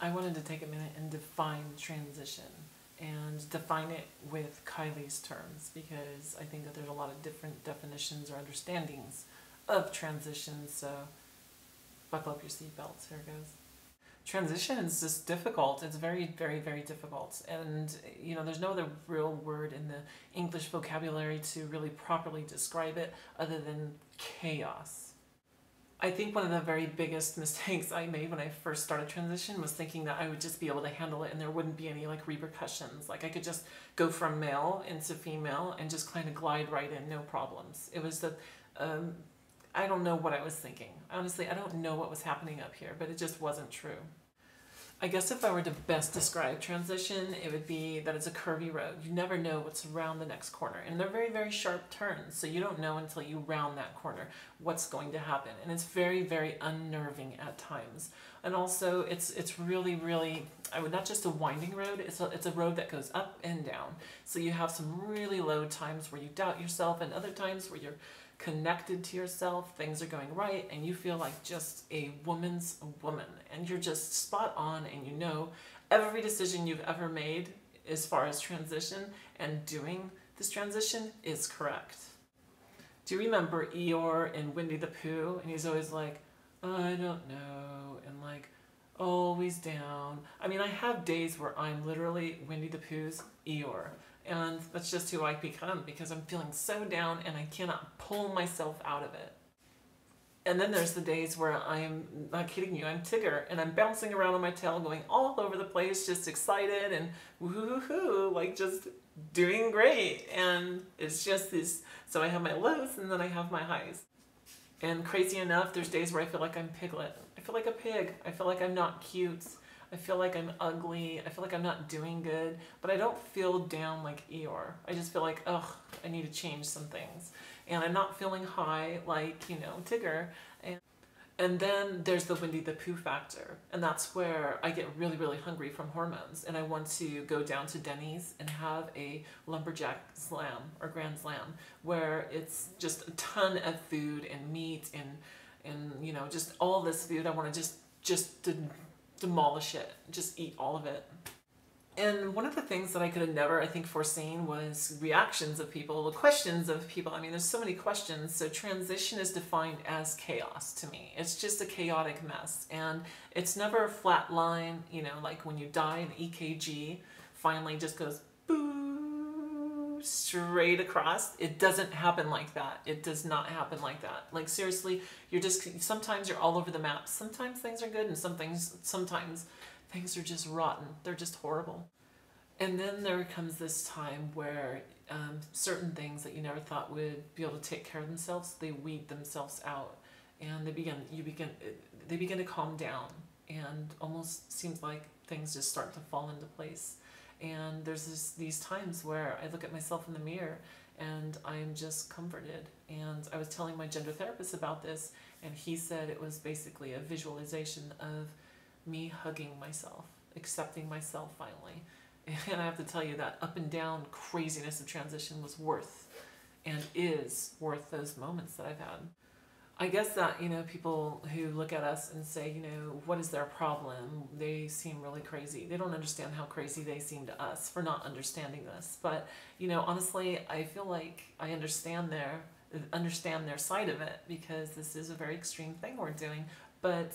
I wanted to take a minute and define transition and define it with Kylie's terms, because I think that there's a lot of different definitions or understandings of transition. So buckle up your seatbelts. Here it goes. Transition is just difficult. It's very, very, very difficult. And, there's no other real word in the English vocabulary to really properly describe it other than chaos. I think one of the very biggest mistakes I made when I first started transition was thinking that I would just be able to handle it and there wouldn't be any repercussions. Like I could just go from male into female and just kind of glide right in, no problems. It was I don't know what I was thinking. Honestly, I don't know what was happening up here, but it just wasn't true. I guess if I were to best describe transition, it would be that it's a curvy road. You never know what's around the next corner. And they're very, very sharp turns, so you don't know until you round that corner what's going to happen. And it's very, very unnerving at times. And also, it's really, really, not just a winding road, it's a road that goes up and down. So you have some really low times where you doubt yourself and other times where you're connected to yourself, things are going right, and you feel like just a woman's woman, and you're just spot on, and every decision you've ever made as far as transition and doing this transition is correct. Do you remember Eeyore in Winnie the Pooh? And he's always like, I don't know, and always down. I have days where I'm literally Winnie the Pooh's Eeyore. And that's just who I become because I'm feeling so down and I cannot pull myself out of it. And then there's the days where I'm not kidding you, I'm Tigger and I'm bouncing around on my tail going all over the place, just excited and woohoo, just doing great. And it's just this, so I have my lows and then I have my highs. And crazy enough, there's days where I feel like I'm Piglet. I feel like a pig. I feel like I'm not cute. I feel like I'm ugly. I feel like I'm not doing good, but I don't feel down like Eeyore. I just feel like, ugh, I need to change some things. And I'm not feeling high like, Tigger. And then there's the Winnie the Pooh factor. And that's where I get really, really hungry from hormones. And I want to go down to Denny's and have a lumberjack slam or grand slam where it's just a ton of food and meat and just all this food. I want to just demolish it, just eat all of it. And one of the things that I could have never, I think, foreseen was reactions of people, the questions of people. There's so many questions. So transition is defined as chaos to me. It's just a chaotic mess. And it's never a flat line, like when you die, the EKG finally just goes boo, straight across. It doesn't happen like that. It does not happen like that. Seriously, sometimes you're all over the map. Sometimes things are good and sometimes things are just rotten. They're just horrible. And then there comes this time where certain things that you never thought would be able to take care of themselves, they weed themselves out, and they begin to calm down, and almost seems like things just start to fall into place. And there's these times where I look at myself in the mirror and I'm just comforted. And I was telling my gender therapist about this, and he said it was basically a visualization of me hugging myself, accepting myself finally. And I have to tell you that up and down craziness of transition was worth and is worth those moments that I've had. I guess that, people who look at us and say, what is their problem? They seem really crazy. They don't understand how crazy they seem to us for not understanding this. But, honestly, I feel like I understand their side of it because this is a very extreme thing we're doing. But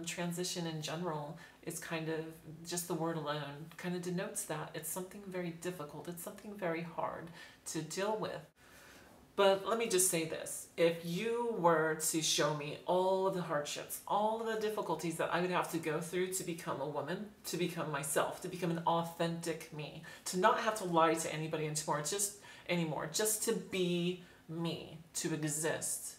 transition in general is kind of, just the word alone kind of denotes that. It's something very difficult. It's something very hard to deal with. But let me just say this. If you were to show me all of the hardships, all of the difficulties that I would have to go through to become a woman, to become myself, to become an authentic me, to not have to lie to anybody anymore, just to be me, to exist,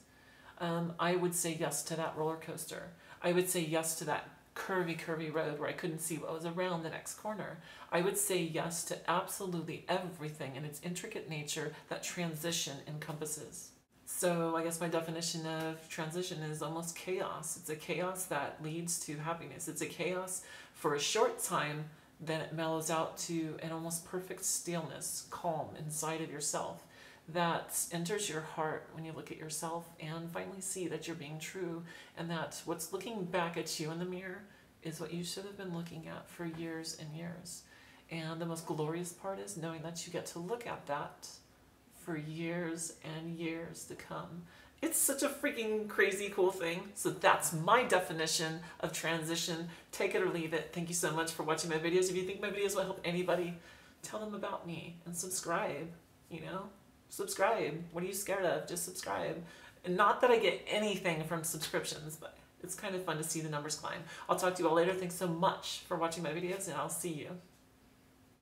I would say yes to that roller coaster. I would say yes to that curvy road where I couldn't see what was around the next corner. I would say yes to absolutely everything in its intricate nature that transition encompasses. So I guess my definition of transition is almost chaos. It's a chaos that leads to happiness. It's a chaos for a short time, then it mellows out to an almost perfect stillness, calm inside of yourself that enters your heart when you look at yourself and finally see that you're being true, and that what's looking back at you in the mirror is what you should have been looking at for years and years. And the most glorious part is knowing that you get to look at that for years and years to come. It's such a freaking crazy cool thing. So that's my definition of transition. Take it or leave it. Thank you so much for watching my videos. If you think my videos will help anybody, tell them about me and subscribe, you know? Subscribe. What are you scared of? Just subscribe. And not that I get anything from subscriptions, but it's kind of fun to see the numbers climb. I'll talk to you all later. Thanks so much for watching my videos, and I'll see you.